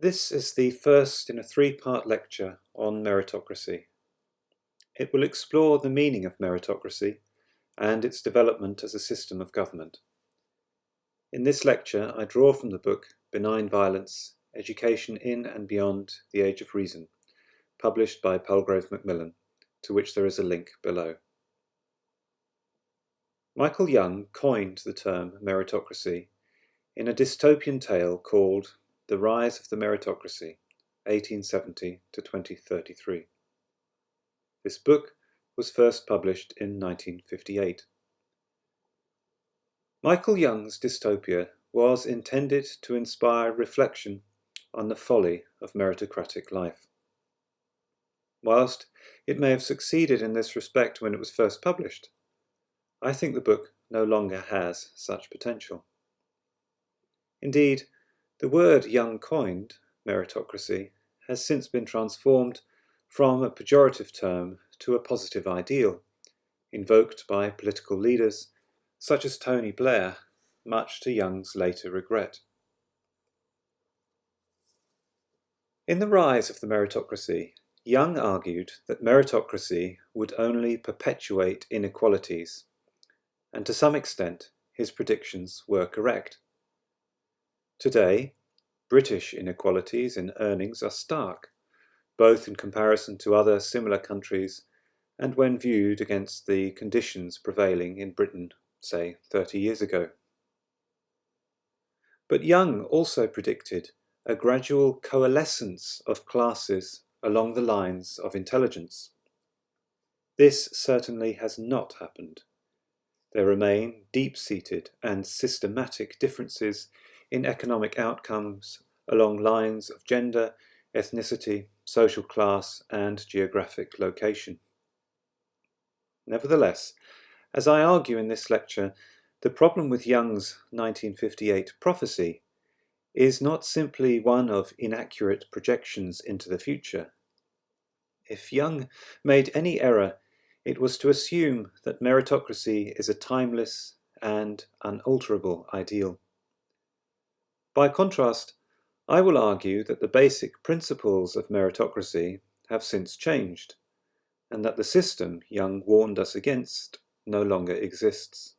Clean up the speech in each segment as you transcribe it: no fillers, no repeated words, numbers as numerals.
This is the first in a three-part lecture on meritocracy. It will explore the meaning of meritocracy and its development as a system of government. In this lecture, I draw from the book Benign Violence, Education in and Beyond the Age of Reason, published by Palgrave Macmillan, to which there is a link below. Michael Young coined the term meritocracy in a dystopian tale called The Rise of the Meritocracy, 1870 to 2033. This book was first published in 1958. Michael Young's dystopia was intended to inspire reflection on the folly of meritocratic life. Whilst it may have succeeded in this respect when it was first published, I think the book no longer has such potential. Indeed, the word Young coined, meritocracy, has since been transformed from a pejorative term to a positive ideal, invoked by political leaders such as Tony Blair, much to Young's later regret. In The Rise of the Meritocracy, Young argued that meritocracy would only perpetuate inequalities, and to some extent his predictions were correct. Today, British inequalities in earnings are stark, both in comparison to other similar countries and when viewed against the conditions prevailing in Britain, say 30 years ago. But Young also predicted a gradual coalescence of classes along the lines of intelligence. This certainly has not happened. There remain deep-seated and systematic differences in economic outcomes along lines of gender, ethnicity, social class, and geographic location. Nevertheless, as I argue in this lecture, the problem with Young's 1958 prophecy is not simply one of inaccurate projections into the future. If Young made any error, it was to assume that meritocracy is a timeless and unalterable ideal. By contrast, I will argue that the basic principles of meritocracy have since changed, and that the system Young warned us against no longer exists.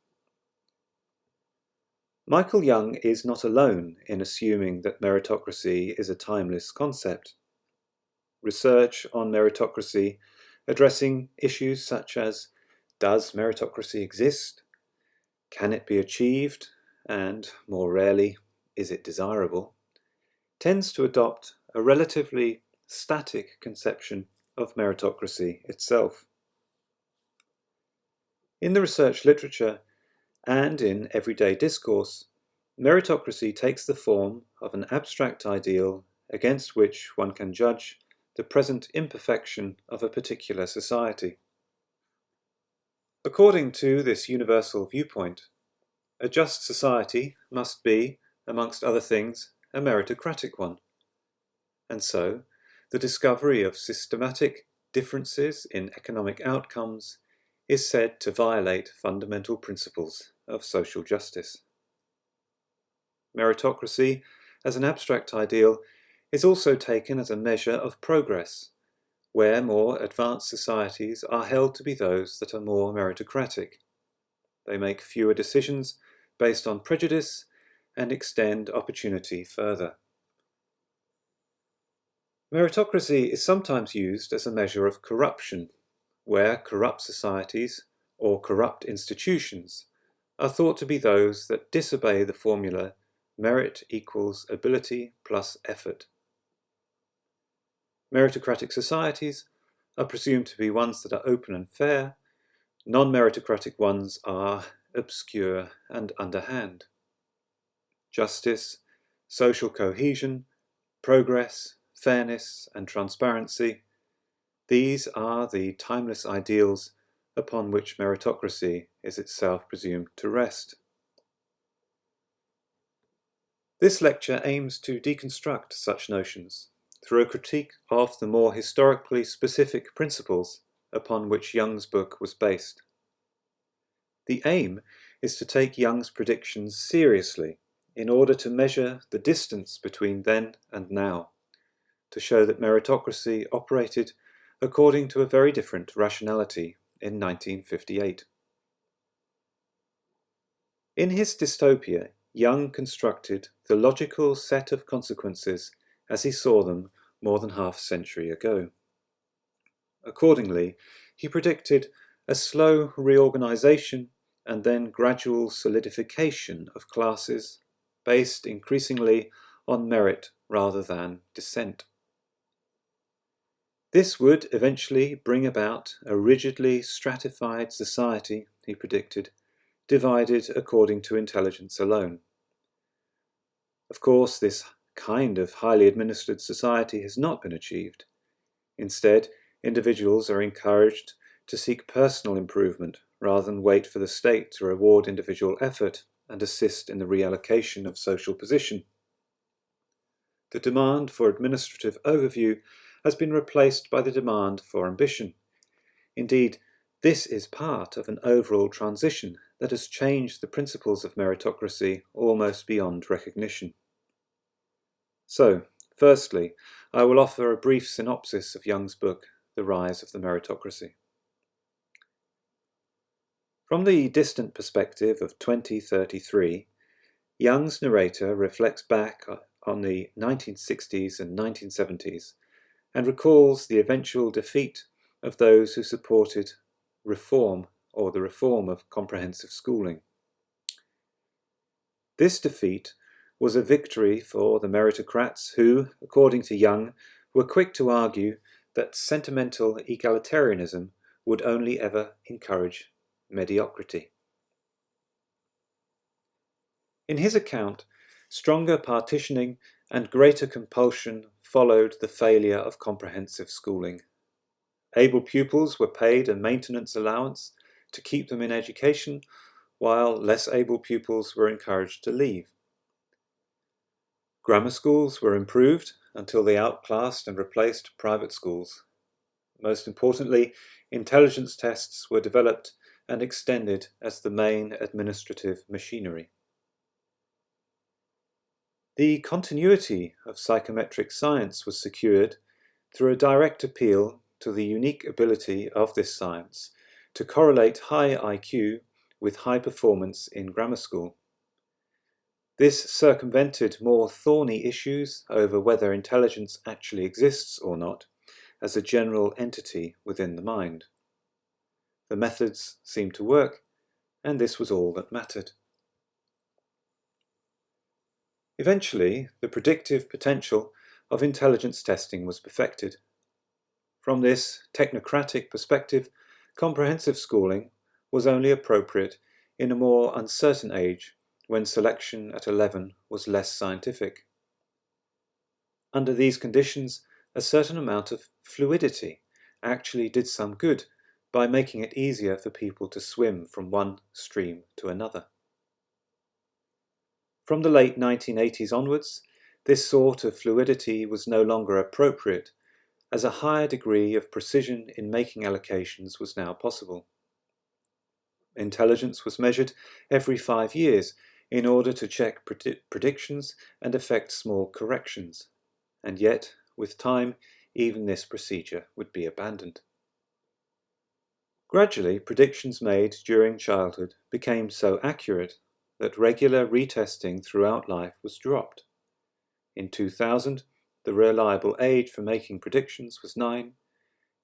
Michael Young is not alone in assuming that meritocracy is a timeless concept. Research on meritocracy, addressing issues such as does meritocracy exist, can it be achieved, and, more rarely, is it desirable, tends to adopt a relatively static conception of meritocracy itself. In the research literature and in everyday discourse, meritocracy takes the form of an abstract ideal against which one can judge the present imperfection of a particular society. According to this universal viewpoint, a just society must be, amongst other things, a meritocratic one. And so, the discovery of systematic differences in economic outcomes is said to violate fundamental principles of social justice. Meritocracy, as an abstract ideal, is also taken as a measure of progress, where more advanced societies are held to be those that are more meritocratic. They make fewer decisions based on prejudice and extend opportunity further. Meritocracy is sometimes used as a measure of corruption, where corrupt societies or corrupt institutions are thought to be those that disobey the formula merit equals ability plus effort. Meritocratic societies are presumed to be ones that are open and fair. Non-meritocratic ones are obscure and underhand. Justice, social cohesion, progress, fairness, and transparency, these are the timeless ideals upon which meritocracy is itself presumed to rest. This lecture aims to deconstruct such notions through a critique of the more historically specific principles upon which Young's book was based. The aim is to take Young's predictions seriously in order to measure the distance between then and now. to show that meritocracy operated according to a very different rationality in 1958. In his dystopia, Young constructed the logical set of consequences as he saw them more than half a century ago. Accordingly, he predicted a slow reorganization and then gradual solidification of classes based increasingly on merit rather than descent. This would eventually bring about a rigidly stratified society, he predicted, divided according to intelligence alone. Of course, this kind of highly administered society has not been achieved. Instead, individuals are encouraged to seek personal improvement rather than wait for the state to reward individual effort and assist in the reallocation of social position. The demand for administrative overview has been replaced by the demand for ambition. Indeed, this is part of an overall transition that has changed the principles of meritocracy almost beyond recognition. So, firstly, I will offer a brief synopsis of Young's book, The Rise of the Meritocracy. From the distant perspective of 2033, Young's narrator reflects back on the 1960s and 1970s and recalls the eventual defeat of those who supported reform or the reform of comprehensive schooling. This defeat was a victory for the meritocrats who, according to Young, were quick to argue that sentimental egalitarianism would only ever encourage mediocrity. In his account, stronger partitioning and greater compulsion followed the failure of comprehensive schooling. Able pupils were paid a maintenance allowance to keep them in education, while less able pupils were encouraged to leave. Grammar schools were improved until they outclassed and replaced private schools. Most importantly, intelligence tests were developed and extended as the main administrative machinery. The continuity of psychometric science was secured through a direct appeal to the unique ability of this science to correlate high IQ with high performance in grammar school. This circumvented more thorny issues over whether intelligence actually exists or not as a general entity within the mind. The methods seemed to work, and this was all that mattered. Eventually, the predictive potential of intelligence testing was perfected. From this technocratic perspective, comprehensive schooling was only appropriate in a more uncertain age when selection at 11 was less scientific. Under these conditions, a certain amount of fluidity actually did some good by making it easier for people to swim from one stream to another. From the late 1980s onwards, this sort of fluidity was no longer appropriate, as a higher degree of precision in making allocations was now possible. Intelligence was measured every 5 years in order to check predictions and effect small corrections, and yet, with time, even this procedure would be abandoned. Gradually, predictions made during childhood became so accurate that regular retesting throughout life was dropped. In 2000, the reliable age for making predictions was 9.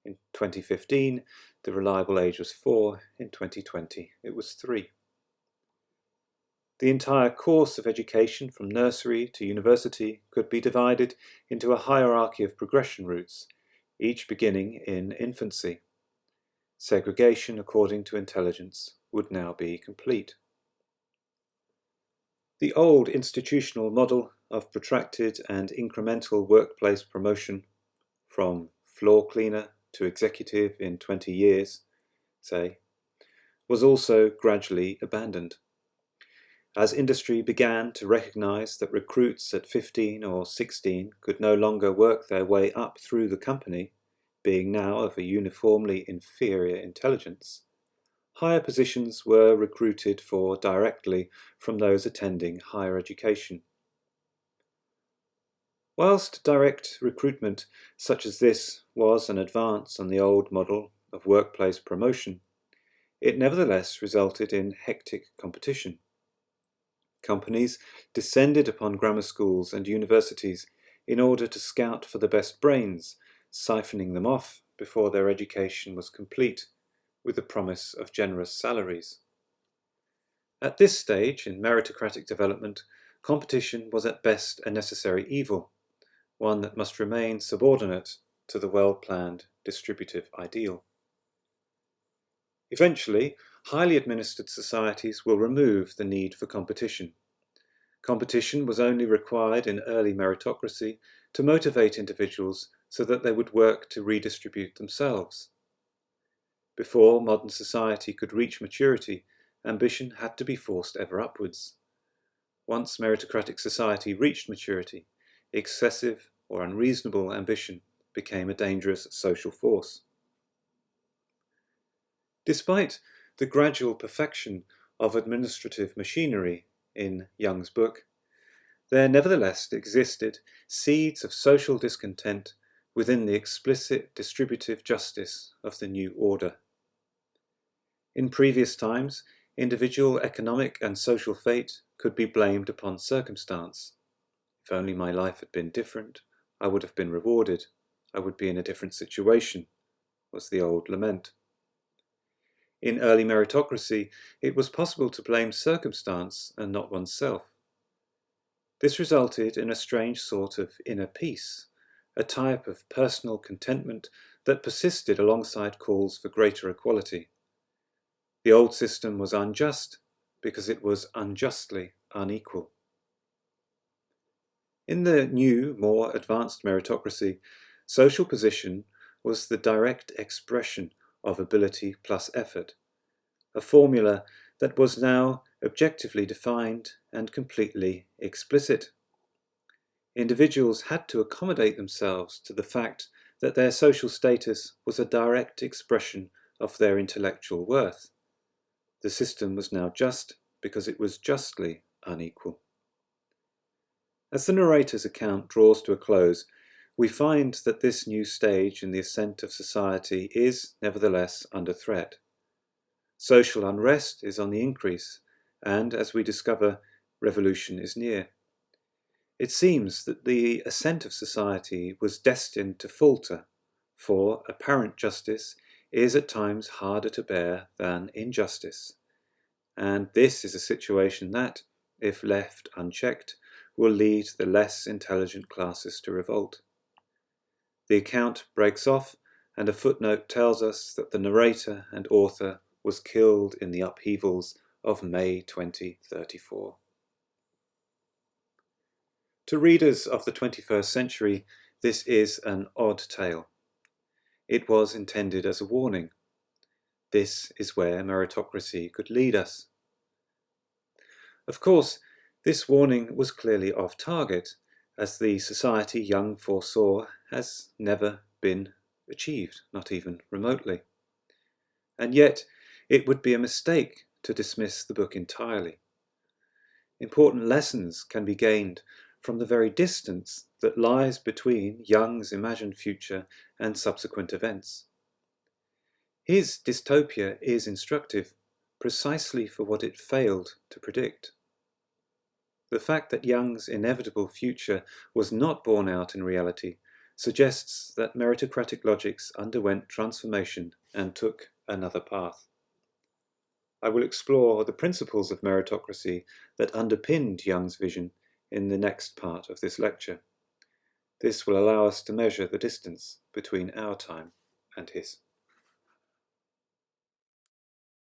In 2015, the reliable age was 4. In 2020, it was 3. The entire course of education from nursery to university could be divided into a hierarchy of progression routes, each beginning in infancy. Segregation according to intelligence would now be complete. The old institutional model of protracted and incremental workplace promotion, from floor cleaner to executive in 20 years, say, was also gradually abandoned. As industry began to recognize that recruits at 15 or 16 could no longer work their way up through the company, being now of a uniformly inferior intelligence, higher positions were recruited for directly from those attending higher education. Whilst direct recruitment such as this was an advance on the old model of workplace promotion, it nevertheless resulted in hectic competition. Companies descended upon grammar schools and universities in order to scout for the best brains, siphoning them off before their education was complete, with the promise of generous salaries. At this stage in meritocratic development, competition was at best a necessary evil, one that must remain subordinate to the well-planned distributive ideal. Eventually, highly administered societies will remove the need for competition. Competition was only required in early meritocracy to motivate individuals so that they would work to redistribute themselves. Before modern society could reach maturity, ambition had to be forced ever upwards. Once meritocratic society reached maturity, excessive or unreasonable ambition became a dangerous social force. Despite the gradual perfection of administrative machinery in Young's book, there nevertheless existed seeds of social discontent within the explicit distributive justice of the new order. In previous times, individual economic and social fate could be blamed upon circumstance. If only my life had been different, I would have been rewarded. I would be in a different situation, was the old lament. In early meritocracy, it was possible to blame circumstance and not oneself. This resulted in a strange sort of inner peace, a type of personal contentment that persisted alongside calls for greater equality. The old system was unjust because it was unjustly unequal. In the new, more advanced meritocracy, social position was the direct expression of ability plus effort, a formula that was now objectively defined and completely explicit. Individuals had to accommodate themselves to the fact that their social status was a direct expression of their intellectual worth. The system was now just because it was justly unequal. As the narrator's account draws to a close, we find that this new stage in the ascent of society is, nevertheless, under threat. Social unrest is on the increase, and, as we discover, revolution is near. It seems that the ascent of society was destined to falter, for apparent justice is at times harder to bear than injustice. And this is a situation that, if left unchecked, will lead the less intelligent classes to revolt. The account breaks off, and a footnote tells us that the narrator and author was killed in the upheavals of May 2034. To readers of the 21st century, this is an odd tale. It was intended as a warning. This is where meritocracy could lead us. Of course, this warning was clearly off target, as the society Young foresaw has never been achieved, not even remotely. And yet, it would be a mistake to dismiss the book entirely. Important lessons can be gained from the very distance that lies between Young's imagined future and subsequent events. His dystopia is instructive precisely for what it failed to predict. The fact that Young's inevitable future was not borne out in reality suggests that meritocratic logics underwent transformation and took another path. I will explore the principles of meritocracy that underpinned Young's vision in the next part of this lecture. This will allow us to measure the distance between our time and his.